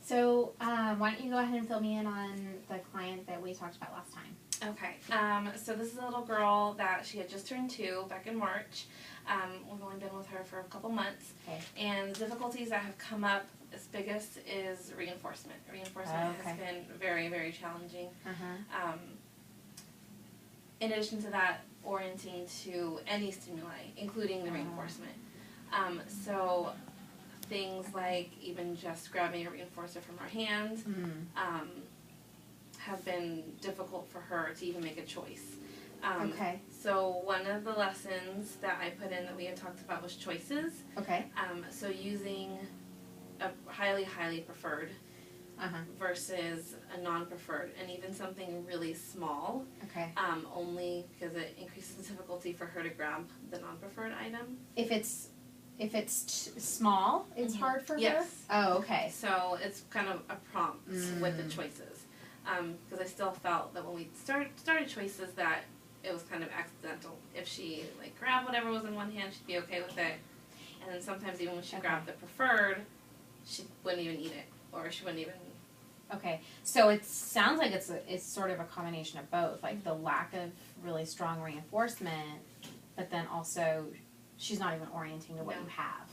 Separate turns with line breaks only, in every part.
So why don't you go ahead and fill me in on the client that we talked about last time?
Okay, so this is a little girl that she had just turned 2 back in March. We've only been with her for a couple months.
Okay.
And the difficulties that have come up, its biggest is reinforcement. Reinforcement has been very, very challenging. In addition to that, orienting to any stimuli, including the reinforcement. So things like even just grabbing a reinforcer from her hand have been difficult for her to even make a choice. So one of the lessons that I put in that we had talked about was choices. So using a highly, highly preferred versus a non-preferred, and even something really small, only because it increases the difficulty for her to grab the non-preferred item.
If it's small, it's hard for her? Oh, okay.
So it's kind of a prompt with the choices. Because I still felt that when we started choices that it was kind of accidental. If she like grabbed whatever was in one hand, she'd be okay with it. And then sometimes even when she grabbed the preferred, she wouldn't even eat it. Or she wouldn't even...
Okay, so it sounds like it's sort of a combination of both, like the lack of really strong reinforcement, but then also she's not even orienting to what you have.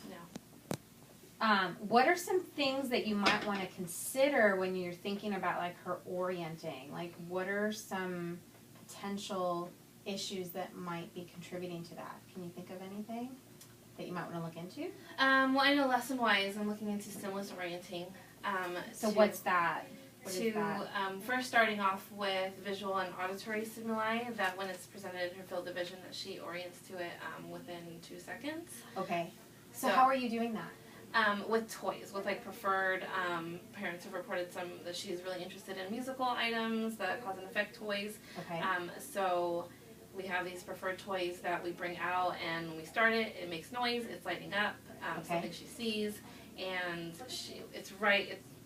What are some things that you might want to consider when you're thinking about like her orienting? Like what are some potential issues that might be contributing to that? Can you think of anything that you might want to look into?
Well, I know lesson-wise I'm looking into stimulus orienting.
So what's that?
First starting off with visual and auditory stimuli, that when it's presented in her field of vision that she orients to it within 2 seconds.
Okay. So how are you doing that?
With toys, with like preferred, parents have reported that she's really interested in musical items, the cause and effect toys. So we have these preferred toys that we bring out, and when we start it, it makes noise, it's lighting up, something she sees, and it's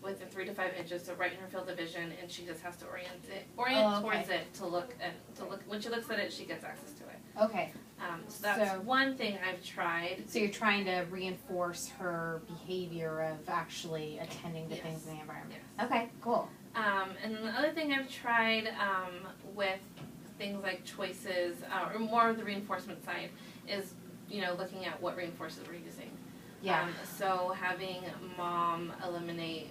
within 3 to 5 inches, so right in her field of vision, and she just has to orient towards it to look. When she looks at it, she gets access to it.
Okay.
So that's one thing I've tried.
So you're trying to reinforce her behavior of actually attending to things in the environment. Okay, cool.
And the other thing I've tried with things like choices, or more of the reinforcement side, is looking at what reinforcers we're using. So having mom eliminate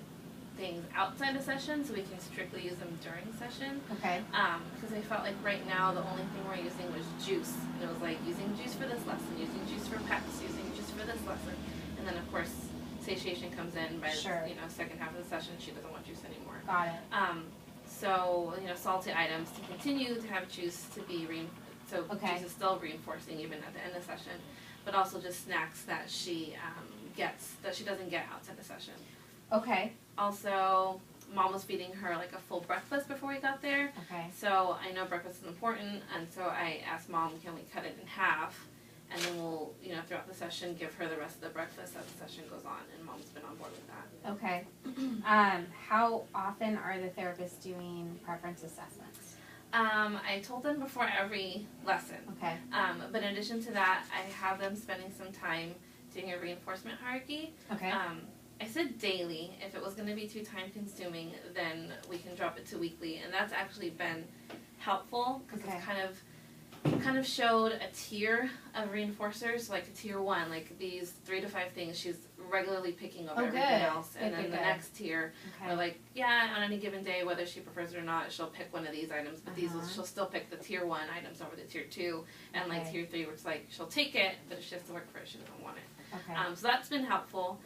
things outside the session so we can strictly use them during session. Because I felt like right now the only thing we're using was juice. And it was like using juice for this lesson, using juice for peps, using juice for this lesson. And then of course satiation comes in by the second half of the session. She doesn't want juice anymore.
Got it.
So salty items to continue to have juice to be juice is still reinforcing even at the end of the session, but also just snacks that she gets that she doesn't get outside the session. Also, mom was feeding her like a full breakfast before we got there. So I know breakfast is important, and so I asked mom, can we cut it in half, and then we'll throughout the session give her the rest of the breakfast as the session goes on, and mom's been on board with that.
How often are the therapists doing preference assessments?
I told them before every lesson. But in addition to that, I have them spending some time doing a reinforcement hierarchy. I said daily. If it was going to be too time consuming, then we can drop it to weekly, and that's actually been helpful because it's kind of showed a tier of reinforcers, like a tier 1, like these 3 to 5 things she's regularly picking over everything else, and then the next tier are like, on any given day, whether she prefers it or not, she'll pick one of these items, but she'll still pick the tier 1 items over the tier 2, and like tier 3, where it's like she'll take it, but if she has to work for it, she doesn't want it. So that's been helpful.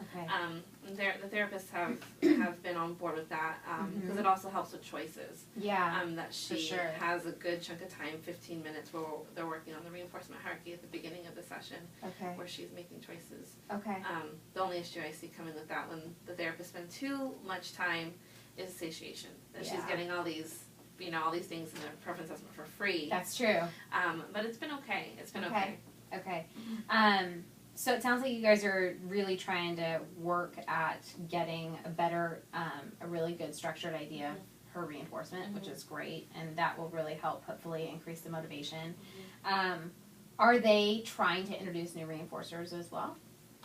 The therapists have been on board with that because it also helps with choices. That she has a good chunk of time, 15 minutes, where they're working on the reinforcement hierarchy at the beginning of the session, where she's making choices. The only issue I see coming with that when the therapist spends too much time is satiation. That she's getting all these all these things in the preference assessment for free.
That's true.
But it's been okay.
So it sounds like you guys are really trying to work at getting a really good structured idea of her reinforcement, which is great, and that will really help hopefully increase the motivation. Are they trying to introduce new reinforcers as well?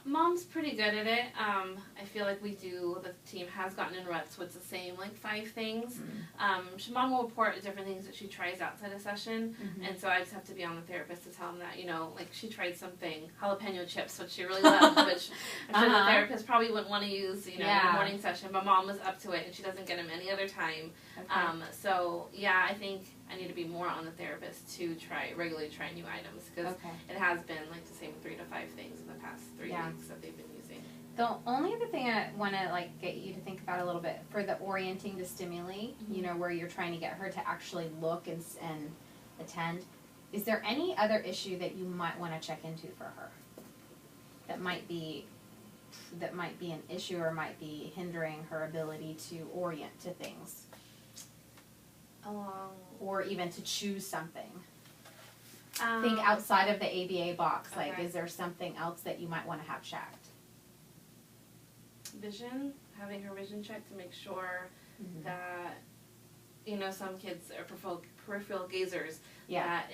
Mom's pretty good at it. I feel like the team has gotten in ruts with the same, 5 things. Mom will report different things that she tries outside a session, and so I just have to be on the therapist to tell them that, she tried something, jalapeno chips, which she really loved, which I'm sure the therapist probably wouldn't want to use, in the morning session, but Mom was up to it, and she doesn't get them any other time. Okay. So, yeah, I think I need to be more on the therapist to regularly try new items, because it has been, the same 3 to 5 things in the past 3 weeks that they've been using.
The only other thing I want to get you to think about a little bit for the orienting to stimuli, where you're trying to get her to actually look and attend, is there any other issue that you might want to check into for her that might be an issue or might be hindering her ability to orient to things? Or even to choose something. Think outside of the ABA box. Is there something else that you might want to have checked?
Vision, having her vision checked to make sure that, some kids are peripheral gazers. Yeah. That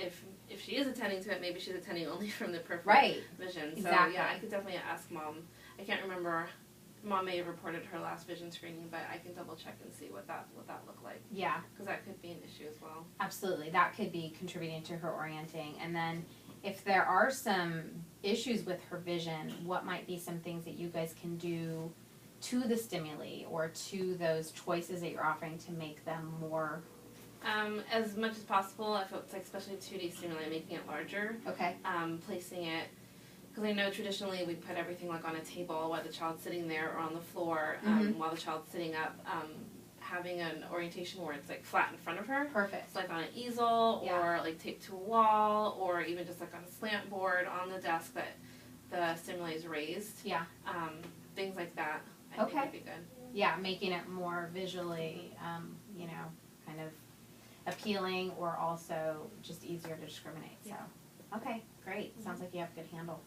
if she is attending to it, maybe she's attending only from the peripheral vision. So, exactly. Yeah, I could definitely ask Mom. I can't remember. Mom may have reported her last vision screening, but I can double check and see what that looked like. Yeah. Because that could be an issue as well.
Absolutely. That could be contributing to her orienting. And then if there are some issues with her vision, what might be some things that you guys can do to the stimuli or to those choices that you're offering to make them more...
as much as possible, if it's especially 2D stimuli, making it larger. Okay. Placing it... Because I know traditionally we put everything on a table while the child's sitting there or on the floor while the child's sitting up. Having an orientation where it's flat in front of her. Perfect. It's on an easel or taped to a wall or even just on a slant board on the desk that the stimuli is raised. Yeah. Things like that I think would be good.
Yeah, making it more visually, kind of appealing or also just easier to discriminate. Yeah. So, okay, great. Sounds like you have a good handle.